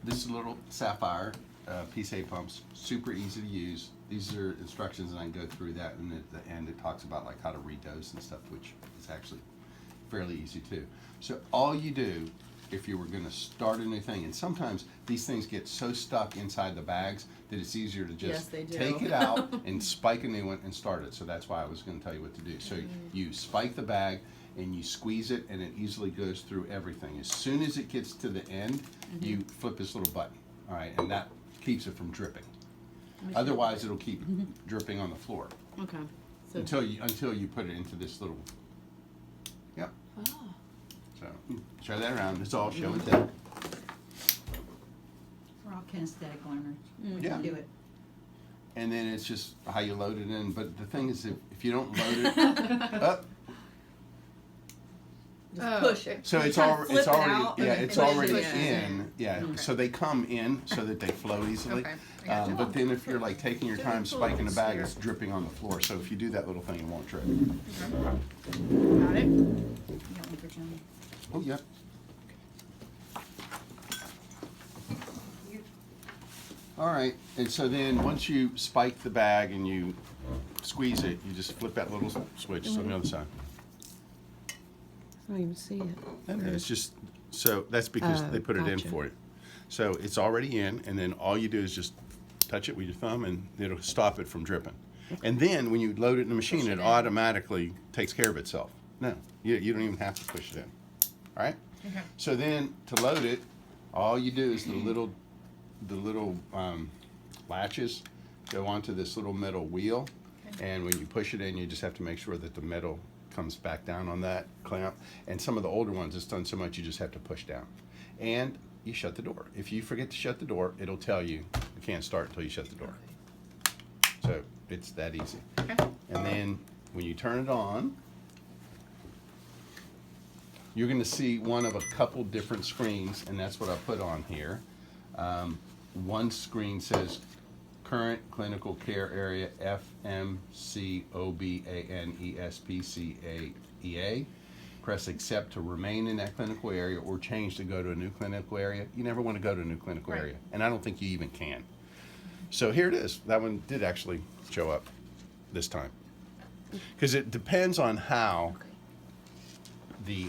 this is a little Sapphire Pcea pumps, super easy to use. These are instructions, and I can go through that, and at the end it talks about like how to redose and stuff, which is actually fairly easy too. So all you do, if you were going to start a new thing, and sometimes these things get so stuck inside the bags that it's easier to just take it out and spike a new one and start it. So that's why I was going to tell you what to do. So you spike the bag and you squeeze it, and it easily goes through everything. As soon as it gets to the end, you flip this little button, all right, and that keeps it from dripping. Otherwise, it'll keep dripping on the floor. Okay. So Until you put it into this little. Yep. Oh. So show that around. It's all show and tell. We're all kinesthetic learners. We Yeah. can do it. And then it's just how you load it in. But the thing is, if you don't load it up, just push it. so it's Kind of already flip it out yeah, and it's push it already in. in. Yeah. Okay. So they come in so that they flow easily. Okay. I gotcha. But then if you're like taking your time spiking the bag, it's dripping on the floor. So if you do that little thing, it won't drip. Got it. You don't leave your tongue. Oh yeah. All right, and so then once you spike the bag and you squeeze it, you just flip that little switch on the other side. I don't even see it. And then it's just, so that's because they put it in Gotcha. for you. So it's already in, and then all you do is just touch it with your thumb and it'll stop it from dripping. And then when you load it in the machine, it automatically takes care of itself. No, you don't even have to push it in. All right? Okay. So then to load it, all you do is the little latches go onto this little metal wheel, and when you push it in, you just have to make sure that the metal comes back down on that clamp. And some of the older ones, it's done so much you just have to push down. And you shut the door. If you forget to shut the door, it'll tell you you can't start until you shut the door. So it's that easy. Okay. And then when you turn it on, you're going to see one of a couple different screens, and that's what I put on here. One screen says current clinical care area Fmc Ob Pcea. Press accept to remain in that clinical area, or change to go to a new clinical area. You never want to go to a new clinical area, and I don't think you even can. So here it is. That one did actually show up this time, because it depends on how the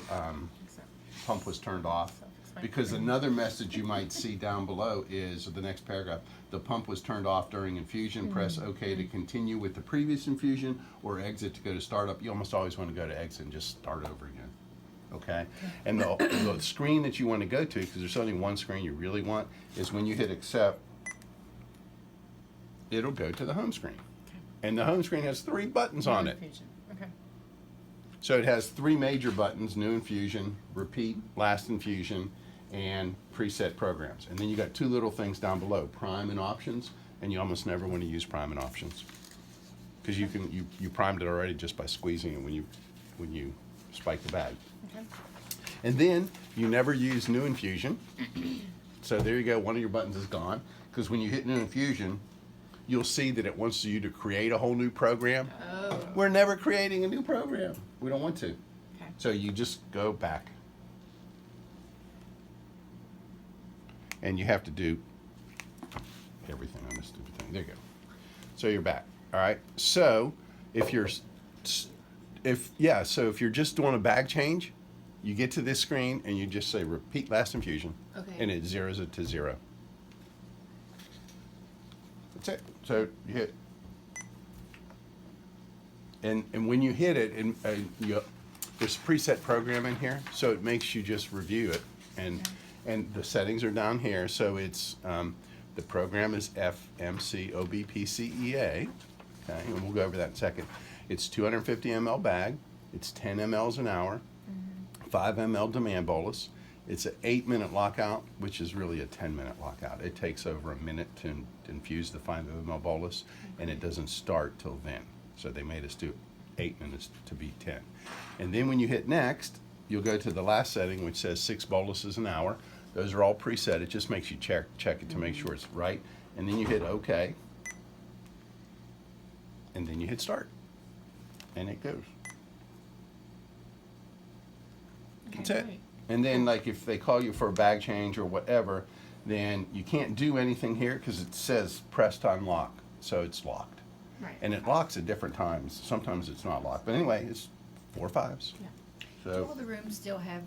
pump was turned off. Because another message you might see down below is, or the next paragraph, the pump was turned off during infusion. Press OK to continue with the previous infusion, or exit to go to startup. You almost always want to go to exit and just start over again. Okay? And the screen that you want to go to, because there's only one screen you really want, is when you hit accept, it'll go to the home screen. And the home screen has 3 buttons on it. Okay. So it has 3 major buttons: new infusion, repeat, last infusion, and preset programs. And then you got 2 little things down below, prime and options, and you almost never want to use prime and options, because you primed it already just by squeezing it when you spike the bag. Okay. And then you never use new infusion. So there you go, one of your buttons is gone, because when you hit new infusion, you'll see that it wants you to create a whole new program. Oh. We're never creating a new program. We don't want to. Okay. So you just go back. And you have to do everything on this stupid thing. There you go. So you're back. All right. So if you're just doing a bag change, you get to this screen and you just say repeat last infusion. Okay. And it zeroes it to 0. That's it. So you hit. And when you hit it, there's preset program in here, so it makes you just review it. And the settings are down here. So it's the program is Fmc Ob Pcea. Okay, and we'll go over that in a second. It's 250 ml bag. It's 10 mLs an hour. 5 ml demand bolus. It's an 8-minute lockout, which is really a 10-minute lockout. It takes over a minute to infuse the 5 ml bolus, and it doesn't start till then. So they made us do 8 minutes to be 10. And then when you hit next, you'll go to the last setting, which says 6 boluses an hour. Those are all preset. It just makes you check it to make sure it's right. And then you hit OK. And then you hit start. And it goes. That's it. Great. And then, like, if they call you for a bag change or whatever, then you can't do anything here because it says press to unlock, so it's locked. Right. And it locks at different times. Sometimes it's not locked, but anyway, it's 4 5s. Yeah. Do all So the rooms still have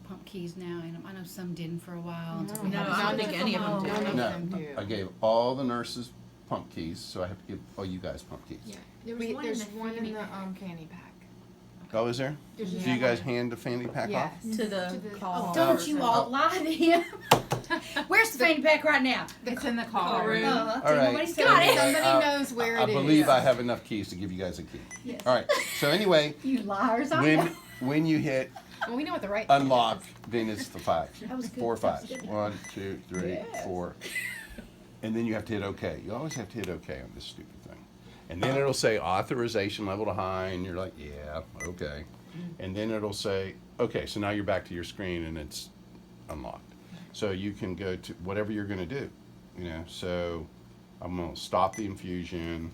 pump keys now? And I know some didn't for a while. until we No, had I don't this- think any of them do. Oh, None no, of them do. I gave all the nurses pump keys, so I have to give all you guys pump keys. Yeah, there's one in the fanny pack. Oh, is there? There's Do just you guys one. hand the fanny pack off? Yes. To the call. Oh, don't you all lie to him. Where's the fanny pack right now? It's in the call call room. room. All right. Nobody's got it. Somebody I- knows where I it is. believe I have enough keys to give you guys a key. Yes. All right. So anyway, You liars, I when know. when you hit Well, we know what the right unlock, then it's the 5. That was good. 4 That was 5s. good. 1, 2, 3, Yes. 4. And then you have to hit OK. You always have to hit OK on this stupid thing. And then it'll say authorization level to high, and you're like, yeah, okay. And then it'll say, okay, so now you're back to your screen and it's unlocked. So you can go to whatever you're going to do, you know. So I'm going to stop the infusion,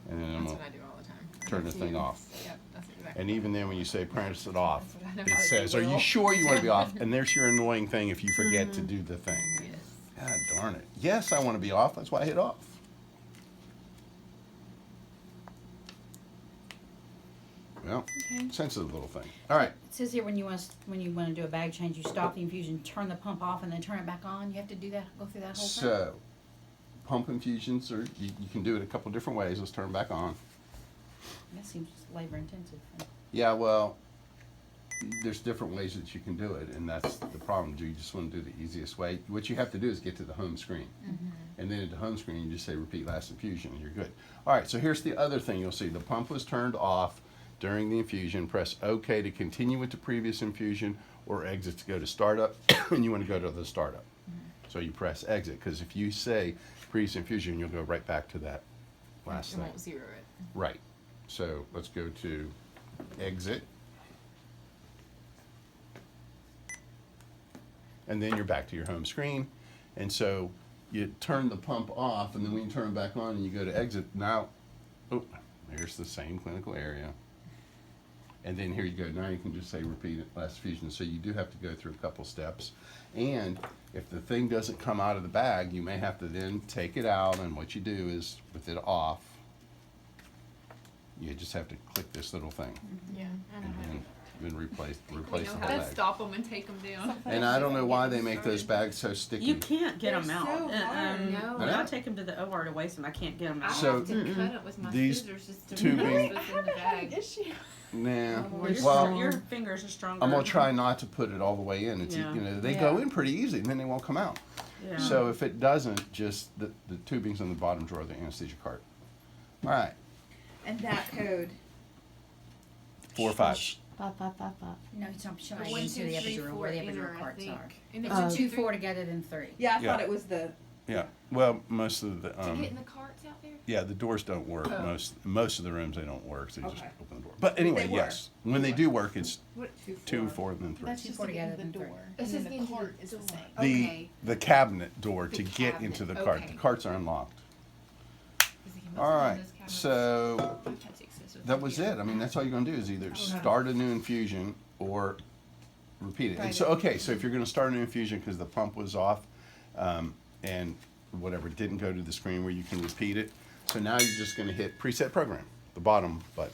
and then I'm That's going what I do all the time. to turn the thing off. Yep, that's exactly. And even then, when you say press it off, That's what I know it how to says, do "Are you well." sure you want to be off?" And there's your annoying thing if you forget to Mm-hmm. do the thing. Yes. God darn it! Yes, I want to be off. That's why I hit off. Well, sensitive little thing. All right. It says here when you want to do a bag change, you stop the infusion, turn the pump off, and then turn it back on. You have to do that, go through that whole thing. So, pump infusions, or you can do it a couple different ways. Let's turn them back on. That seems labor intensive. Yeah, well, there's different ways that you can do it, and that's the problem. Do you just want to do the easiest way? What you have to do is get to the home screen. And then at the home screen, you just say repeat last infusion, and you're good. All right, so here's the other thing you'll see. The pump was turned off during the infusion. Press OK to continue with the previous infusion, or exit to go to startup, and you want to go to the startup. So you press exit, because if you say previous infusion, you'll go right back to that last It thing. won't zero it. Right. So let's go to exit. And then you're back to your home screen. And so you turn the pump off, and then when you turn it back on and you go to exit, now, oh, there's the same clinical area. And then here you go. Now you can just say repeat last infusion. So you do have to go through a couple steps. And if the thing doesn't come out of the bag, you may have to then take it out. And what you do is, with it off, you just have to click this little thing, Yeah, I know and how to. then replace We the know whole how to bag. stop them and take them down. And I don't know why they make those bags so sticky. You can't get They're them out. so hard. No. When I I know. take them to the OR to waste them, I can't get them I out. So, have to cut it with my these scissors just to tubing- put this in the bag. Nah. Well, Well, your fingers are stronger. I'm gonna try not to put it all the way in. It's Yeah. you know, they go in pretty easy, and then they won't come out. Yeah. So if it doesn't, just the tubing's in the bottom drawer of the anesthesia cart. All right, And that code. 4 5s. 5, 5, 5, 5. No, it's not showing One, into two, the three, epidural, four where the inner, epidural I carts think. are. And It's it's 2, two, 4 together, then 3. Yeah, I Yeah. thought it was the. Yeah. Well, most of the To get in the carts out there? yeah, the doors don't work. Oh. Most of the rooms they don't work. So you just Okay. open the door. But anyway, They work. yes, when they do work, it's What? 2, 4, and then 3. That's Two, just four to get together, in the then door. three. And This then is the the cart door. is the same. Okay. The cabinet door The to get into the cabinet, cart. okay. The carts are unlocked. Is it All right, those cabinets? so I've had 6 scissors. that was it. I mean, that's all you're gonna do is either start a new infusion or repeat it. And so, okay, so if you're gonna start a new infusion because the pump was off, and whatever, didn't go to the screen where you can repeat it, so now you're just gonna hit preset program, the bottom button,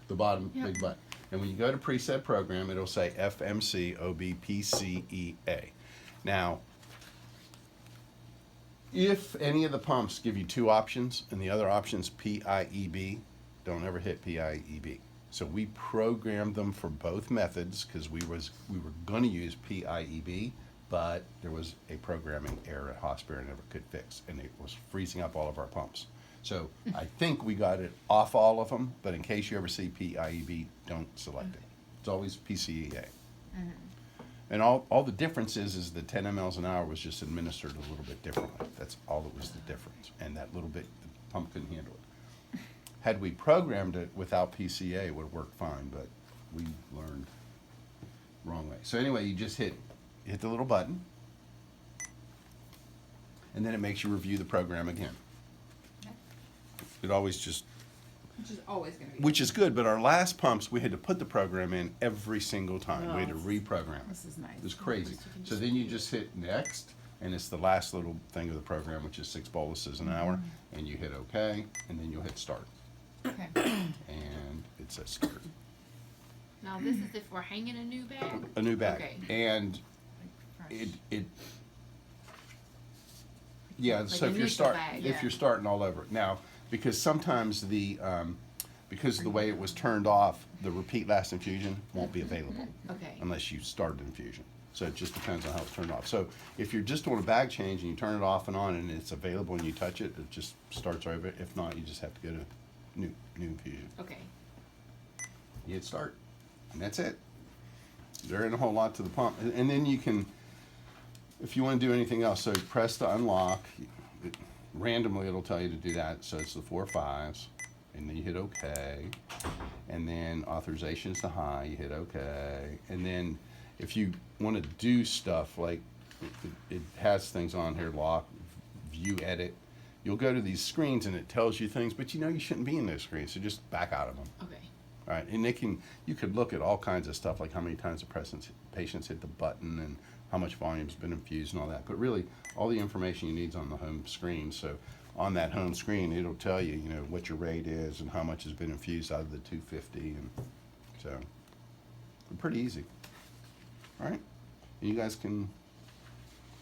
the bottom big button. And when you go to preset program, it'll say Fmc Ob Pcea. Now, if any of the pumps give you 2 options and the other option's PIEB, don't ever hit PIEB. So we programmed them for both methods because we were going to use PIEB, but there was a programming error at Hospital and never could fix, and it was freezing up all of our pumps. So I think we got it off all of them, but in case you ever see PIEB, don't select it. It's always PCEA. And all the difference is the 10 mLs an hour was just administered a little bit differently. That's all that was the difference. And that little bit, the pump couldn't handle it. Had we programmed it without PCA, it would have worked fine, but we learned wrong way. So anyway, you just hit the little button, and then it makes you review the program again. It always just, Which is always going to be. which is good, but our last pumps, we had to put the program in every single time. We had to reprogram it. This is nice. It was crazy. So then you just hit next, and it's the last little thing of the program, which is 6 boluses an hour, and you hit OK, and then you'll hit start, Okay. and it says start. Now this is if we're hanging a new bag. A new bag, Okay. and it yeah. Like So if initial bag, if yeah. you're starting all over now, because sometimes because of the way it was turned off, the repeat last infusion won't be available Okay. unless you started infusion. So it just depends on how it's turned off. So if you're just doing a bag change and you turn it off and on and it's available and you touch it, it just starts over. If not, you just have to go to new infusion. Okay. You hit start, and that's it. There ain't a whole lot to the pump. And then you can, if you want to do anything else, so press to unlock. Randomly, it'll tell you to do that. So it's the 4 5s, and then you hit OK. And then authorization's the high, you hit OK. And then if you want to do stuff like it has things on here, lock, view, edit. You'll go to these screens and it tells you things, but you know you shouldn't be in those screens, so just back out of them. Okay. All right, and you could look at all kinds of stuff, like how many times the patients hit the button and how much volume's been infused and all that. But really, all the information you need is on the home screen. So on that home screen, it'll tell you, what your rate is and how much has been infused out of the 250, and so pretty easy. All right, and you guys can.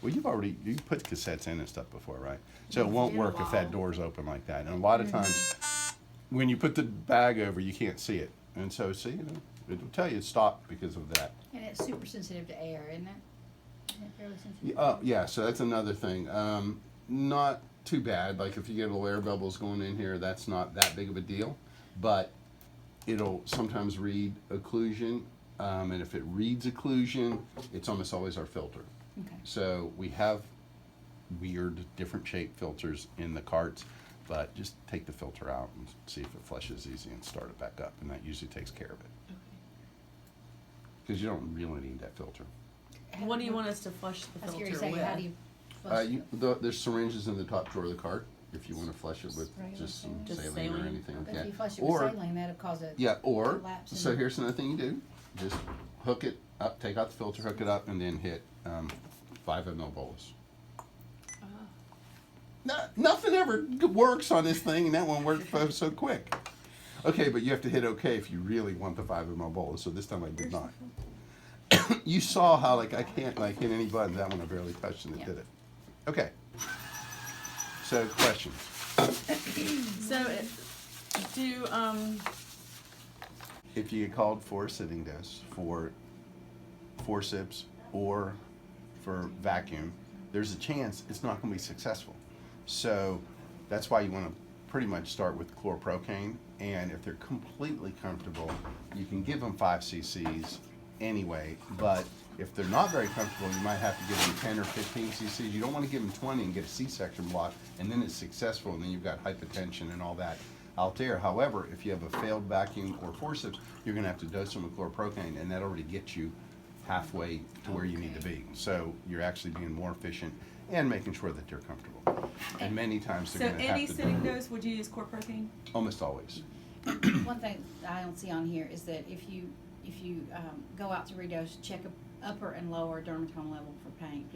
Well, you put cassettes in and stuff before, right? So it won't been a work if that while. door's open like that. And a lot of times, when you put the bag over, you can't see it. And so, see, it'll tell you to stop because of that. And it's super sensitive to air, isn't it? Isn't it fairly sensitive? Yeah, so that's another thing. Not too bad. Like if you get little air bubbles going in here, that's not that big of a deal. But it'll sometimes read occlusion. And if it reads occlusion, it's almost always our filter. Okay. So we have weird, different shaped filters in the carts, but just take the filter out and see if it flushes easy and start it back up, and that usually takes care of it. Okay. Because you don't really need that filter. What do you want us to flush the I was filter curious, how do with? you flush There's syringes in the top drawer of the cart if you want to flush it with Regular just some saline? Just saline or saline? anything. But Yeah. if you flush it Or- with saline, that'll cause a Yeah, or, collapse in so the- here's another thing you do. Just hook it up, take out the filter, hook it up, and then hit 5 ml bolus. Nothing ever works on this thing, and that one worked so quick. Okay, but you have to hit OK if you really want the 5 ml bolus, so this time I did not. You saw how, I can't, hit any button. That one I barely touched, and it Yeah. did it. Okay. So, questions? So, If you get called for a sitting dose, for forceps, or for vacuum, there's a chance it's not going to be successful. So that's why you want to pretty much start with chlorprocaine, and if they're completely comfortable, you can give them 5 cc's anyway, but if they're not very comfortable, you might have to give them 10 or 15 cc's. You don't want to give them 20 and get a C-section block, and then it's successful, and then you've got hypotension and all that out there. However, if you have a failed vacuum or forceps, you're going to have to dose them with chlorprocaine, and that already gets you halfway to where you need to be. So you're actually being more efficient and making sure that they're comfortable. And many times so they're going to any have to sitting dose, would you use chlorprocaine? almost always. One thing I don't see on here is that if you go out to redose, check a upper and lower dermatome level for pain.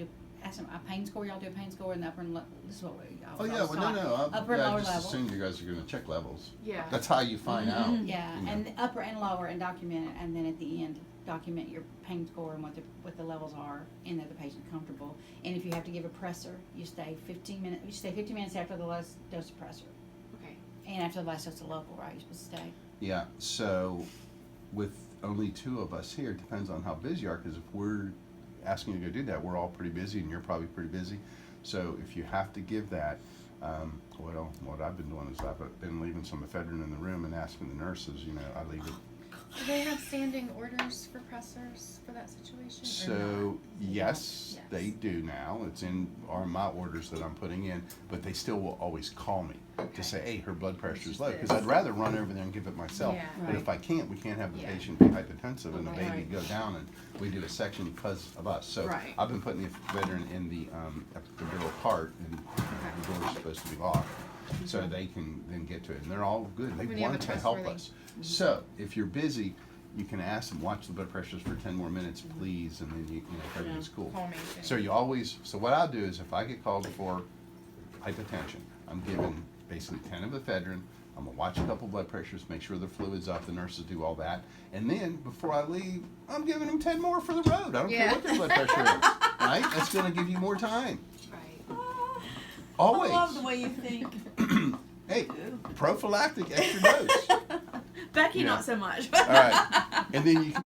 Ask them a pain score. Y'all do a pain score in the upper and this is what we. Oh yeah, well no, upper and I lower just level. assumed you guys are going to check levels. Yeah. That's how you find out. Yeah, you know. and the upper and lower, and document it, and then at the end document your pain score and what the levels are, and that the patient's comfortable. And if you have to give a pressor, you stay 15 minutes. You stay 15 minutes after the last dose of pressor, Okay. and after the last dose of local, right? You're supposed to stay. Yeah, so with only 2 of us here, it depends on how busy you are, because if we're asking you to go do that, we're all pretty busy, and you're probably pretty busy. So if you have to give that, what I've been doing is I've been leaving some ephedrine in the room and asking the nurses, I leave it. Do they have standing orders for pressers for that situation? or So, not? yes, Yes. they do now. It's in my orders that I'm putting in, but they still will always call me Okay. to say, hey, her blood pressure is is low, because this. I'd rather run over there and give it myself. Yeah. But if I can't, we can't have the Yeah. patient be hypertensive and the Right. baby go down, and we do a section because of us. So Right. I've been putting the veteran in the epidural cart, and the door's supposed to be locked, so they can then get to it. And they're all good. They When you have want a to help trustworthy- us. So if you're busy, you can ask them, watch the blood pressures for 10 more minutes, please, and then if everything's cool. Call me. So you always, so what I'll do is if I get called for hypertension, I'm giving basically 10 of ephedrine. I'm gonna watch a couple blood pressures, make sure the fluid's up, the nurses do all that. And then before I leave, I'm giving them 10 more for the road. I don't care Yeah. what their blood pressure is, right? That's gonna give you more time. Right. Always. I love the way you think. Hey, prophylactic extra dose. Becky, Yeah. not so much. All right. And then you can